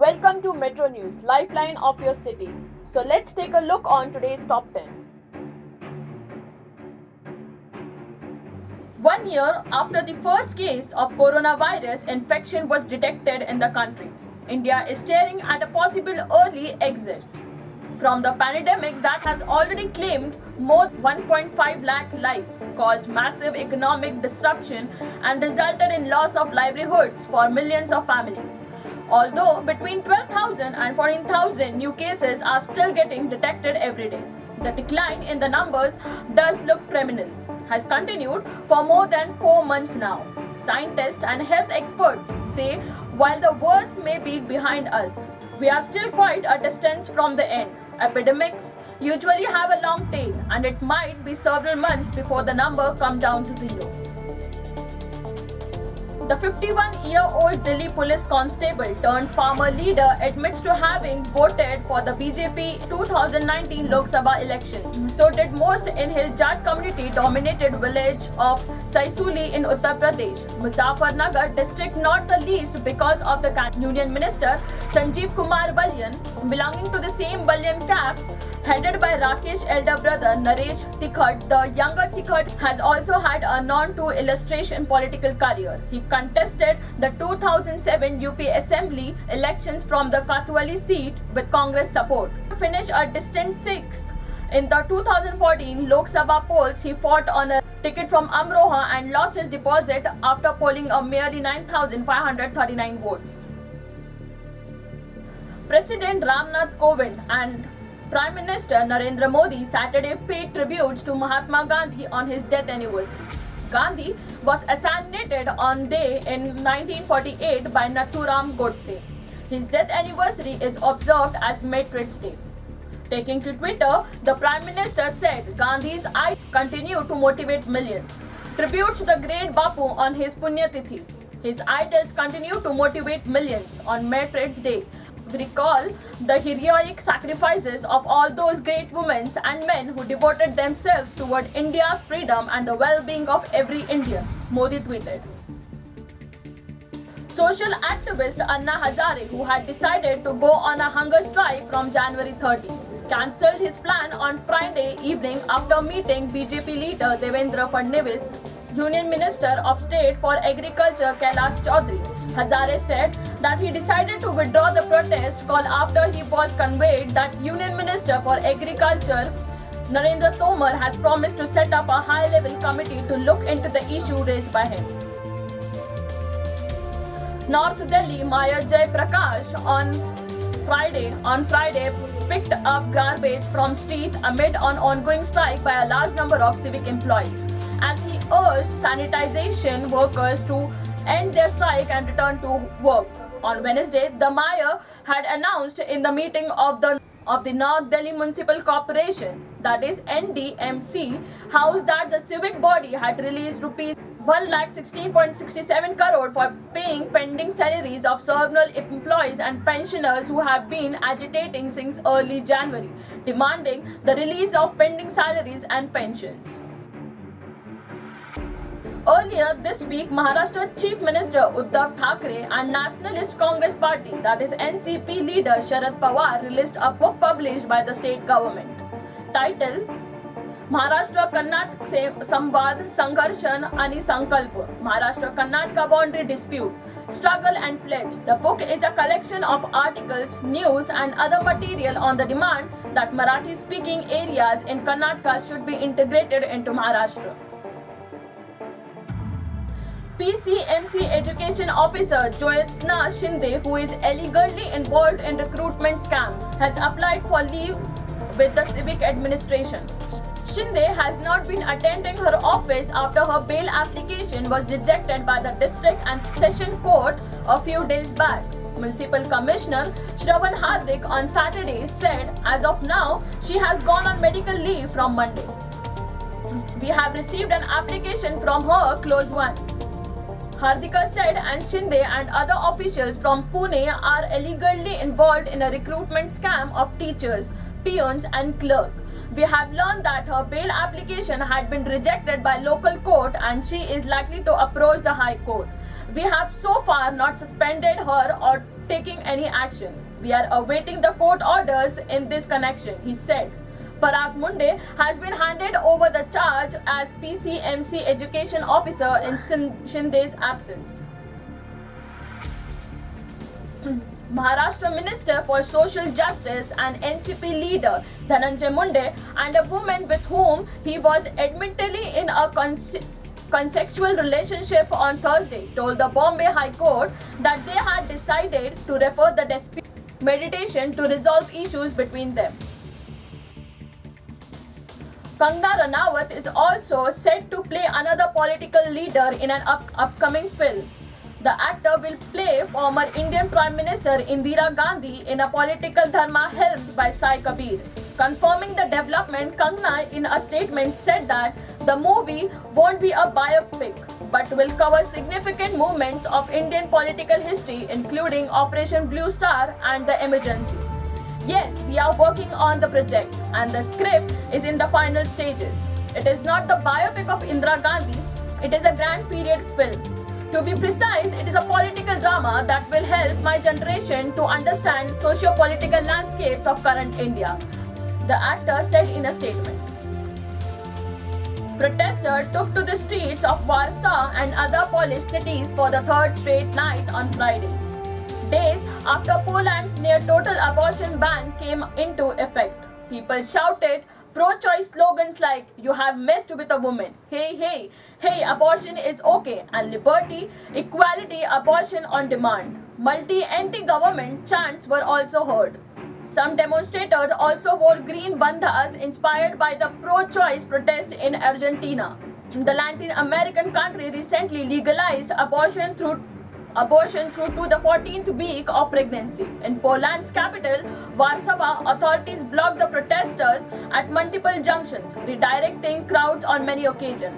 Welcome to Metro News, lifeline of your city. So let's take a look on today's top 10. 1 year after the first case of coronavirus infection was detected in the country, India is staring at a possible early exit from the pandemic that has already claimed more than 1.5 lakh lives, caused massive economic disruption and resulted in loss of livelihoods for millions of families. Although between 12,000 and 14,000 new cases are still getting detected every day, the decline in the numbers does look preliminary, has continued for more than 4 months now. Scientists and health experts say while the worst may be behind us, we are still quite a distance from the end. Epidemics usually have a long tail, and it might be several months before the number comes down to zero. The 51-year-old Delhi police constable turned farmer leader admits to having voted for the BJP 2019 Lok Sabha elections. So did most in his Jat community-dominated village of Saisuli in Uttar Pradesh, Muzaffarnagar district, not the least because of the Union Minister Sanjeev Kumar Balyan, belonging to the same Balyan caste, headed by Rakesh elder brother Naresh Tikhat. The younger Tikhat has also had a non-to-illustration political career. He contested the 2007 UP Assembly elections from the Kathuali seat with Congress support. To finish a distant 6th in the 2014 Lok Sabha polls, he fought on a ticket from Amroha and lost his deposit after polling a merely 9,539 votes. President Ramnath Kovind and Prime Minister Narendra Modi Saturday paid tributes to Mahatma Gandhi on his death anniversary. Gandhi was assassinated on day in 1948 by Nathuram Godse. His death anniversary is observed as Matrix Day. Taking to Twitter, the Prime Minister said Gandhi's ideas continue to motivate millions. Tribute to the great Bapu on his Punyatithi. His ideals continue to motivate millions on Matrix Day. Recall the heroic sacrifices of all those great women and men who devoted themselves toward India's freedom and the well-being of every Indian, Modi tweeted. Social activist Anna Hazare, who had decided to go on a hunger strike from January 30, cancelled his plan on Friday evening after meeting BJP leader Devendra Fadnavis, Union Minister of State for Agriculture Kailash Chaudhary. Hazare said that he decided to withdraw the protest call after he was conveyed that Union Minister for Agriculture Narendra Tomar has promised to set up a high-level committee to look into the issue raised by him. North Delhi Mayor Jay Prakash on Friday picked up garbage from streets amid an ongoing strike by a large number of civic employees, as he urged sanitization workers to end their strike and return to work. On Wednesday, the mayor had announced in the meeting of the North Delhi Municipal Corporation, that is NDMC, house that the civic body had released rupees 1,16.67 crore for paying pending salaries of several employees and pensioners who have been agitating since early January, demanding the release of pending salaries and pensions. Earlier this week, Maharashtra Chief Minister Uddhav Thackeray and Nationalist Congress Party, that is NCP leader Sharad Pawar, released a book published by the state government titled Maharashtra Karnataka Samvad Sangharshan Ani Sankalp, Maharashtra Karnataka Boundary Dispute, Struggle and Pledge. The book is a collection of articles, news and other material on the demand that Marathi-speaking areas in Karnataka should be integrated into Maharashtra. PCMC Education Officer Jyotsna Shinde, who is illegally involved in recruitment scam, has applied for leave with the civic administration. Shinde has not been attending her office after her bail application was rejected by the district and session court a few days back. Municipal Commissioner Shravan Hardik on Saturday said as of now she has gone on medical leave from Monday. We have received an application from her close ones, Hardika said, and Shinde and other officials from Pune are illegally involved in a recruitment scam of teachers, peons and clerks. We have learned that her bail application had been rejected by local court and she is likely to approach the High Court. We have so far not suspended her or taking any action. We are awaiting the court orders in this connection, he said. Parag Munde has been handed over the charge as PCMC education officer in Shinde's absence. Maharashtra Minister for Social Justice and NCP leader Dhananjay Munde and a woman with whom he was admittedly in a consensual relationship on Thursday told the Bombay High Court that they had decided to refer the dispute mediation to resolve issues between them. Kangana Ranaut is also set to play another political leader in an upcoming film. The actor will play former Indian Prime Minister Indira Gandhi in a political drama helmed by Sai Kabir. Confirming the development, Kangana in a statement said that the movie won't be a biopic but will cover significant moments of Indian political history including Operation Blue Star and the emergency. Yes, we are working on the project and the script is in the final stages. It is not the biopic of Indira Gandhi, it is a grand period film. To be precise, it is a political drama that will help my generation to understand socio-political landscapes of current India, the actor said in a statement. Protesters took to the streets of Warsaw and other Polish cities for the third straight night on Friday, days after Poland's near-total abortion ban came into effect. People shouted pro-choice slogans like, "You have messed with a woman," "Hey, hey, hey, abortion is okay," and "Liberty, equality, abortion on demand." Anti-government chants were also heard. Some demonstrators also wore green bandhas inspired by the pro-choice protest in Argentina. The Latin American country recently legalized abortion through to the 14th week of pregnancy. In Poland's capital, Warsaw, authorities blocked the protesters at multiple junctions, redirecting crowds on many occasions.